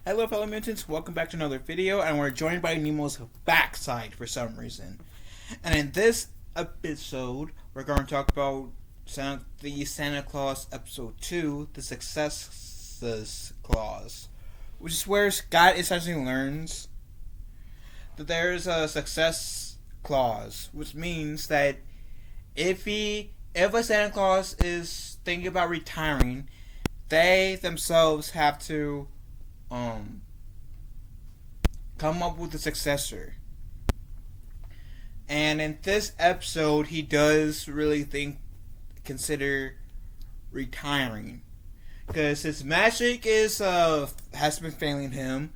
Hello fellow mutants, welcome back to another video, and we're joined by Nemo's backside for some reason. And in this episode, we're going to talk about the Santa Claus episode 2, the Secessus clause, which is where Scott essentially learns that there's a success clause, which means that if a Santa Claus is thinking about retiring, they themselves have to come up with a successor. And in this episode, he does really consider retiring, because his magic has been failing him.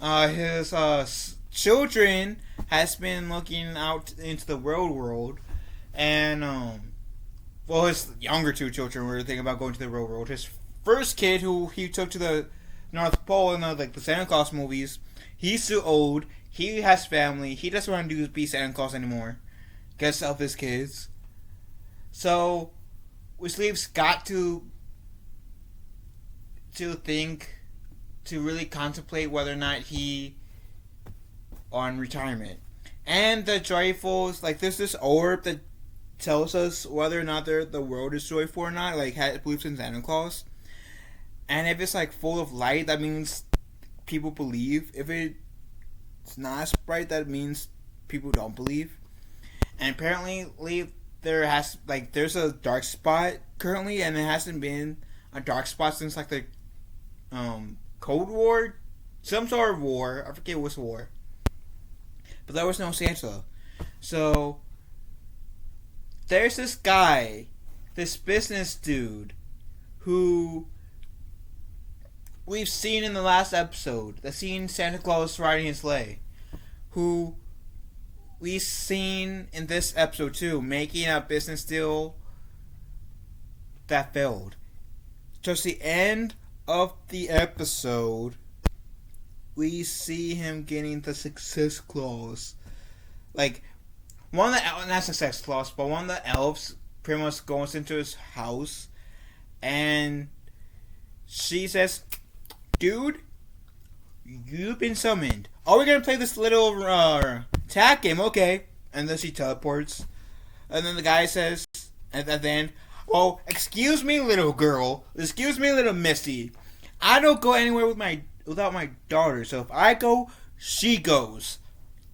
His children has been looking out into the real world, and his younger two children were thinking about going to the real world. His first kid, who he took to the North Pole in the Santa Claus movies, he's too old. He has family. He doesn't want to be Santa Claus anymore because of his kids. So, which leaves Scott to really contemplate whether or not he on retirement. And the joyfuls, there's this orb that tells us whether or not the world is joyful or not. Believes in Santa Claus. And if it's full of light, that means people believe. If it's not as bright, that means people don't believe. And apparently there's a dark spot currently, and it hasn't been a dark spot since the Cold War, some sort of war. I forget which war. But there was no Santa. So there's this guy, this business dude, who we've seen in the last episode, the scene Santa Claus riding his sleigh, who we've seen in this episode too, making a business deal that failed. Towards the end of the episode, we see him getting the success clause. One of the, not success clause, but one of the elves pretty much goes into his house, and she says, "Dude, you've been summoned. Oh, we're gonna play this little tag game, okay?" And then she teleports. And then the guy says, at the end, "Oh, excuse me, little girl. Excuse me, little Missy. I don't go anywhere without my daughter. So if I go, she goes.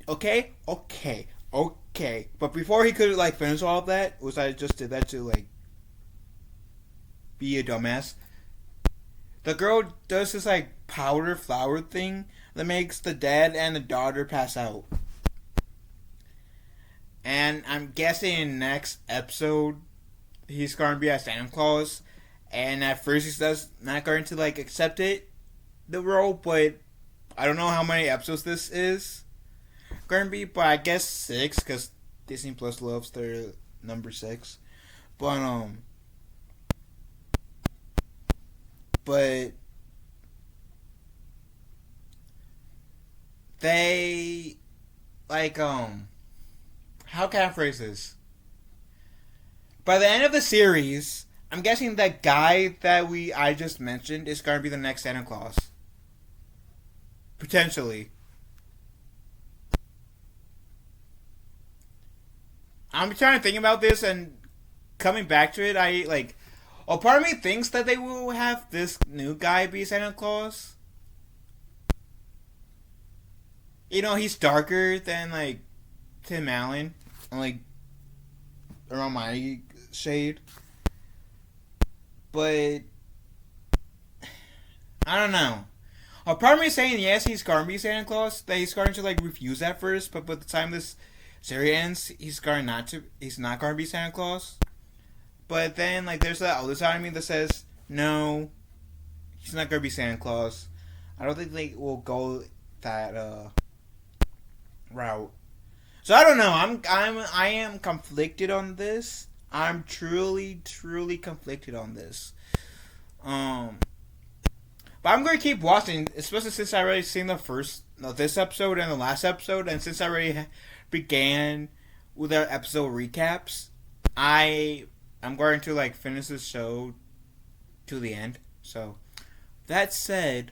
Okay? Okay. Okay." But before he could finish all of that, I just did that to be a dumbass. The girl does this powder flower thing that makes the dad and the daughter pass out. And I'm guessing next episode he's going to be a Santa Claus, and at first he's not going to accept the role, but I don't know how many episodes this is going to be, but I guess 6, because Disney Plus loves their number 6. But they how can I phrase this? By the end of the series, I'm guessing that guy that I just mentioned is going to be the next Santa Claus. Potentially. I'm trying to think about this, and coming back to it, part of me thinks that they will have this new guy be Santa Claus. He's darker than Tim Allen, and around my shade. But I don't know. A part of me is saying yes, he's going to be Santa Claus. That he's going to refuse at first, but by the time this series ends, he's not going to be Santa Claus. But then there's that other side of me that says no, he's not going to be Santa Claus. I don't think they will go that route. So I don't know. I am conflicted on this. I'm truly conflicted on this. But I'm going to keep watching, especially since I already seen this episode and the last episode, and since I already began with our episode recaps, I'm going to finish this show to the end. So, that said,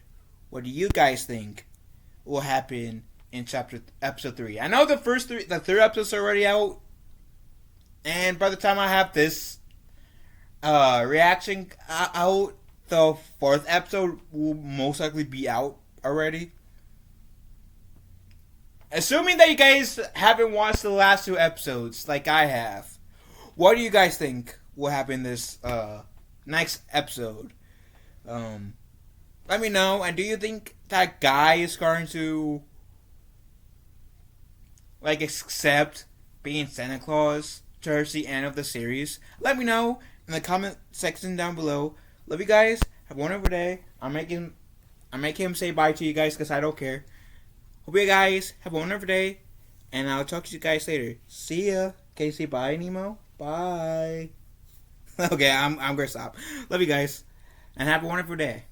What do you guys think will happen in episode 3? I know the third episode's already out, and by the time I have this reaction out, the fourth episode will most likely be out already. Assuming that you guys haven't watched the last 2 episodes like I have, what do you guys think will happen this next episode? Let me know. And do you think that guy is going to like accept being Santa Claus towards the end of the series? Let me know in the comment section down below. Love you guys. Have a wonderful day. I'm making him say bye to you guys because I don't care. Hope you guys have a wonderful day, and I'll talk to you guys later. See ya. Can you say bye, Nemo? Bye. Okay, I'm gonna stop. Love you guys, and have a wonderful day.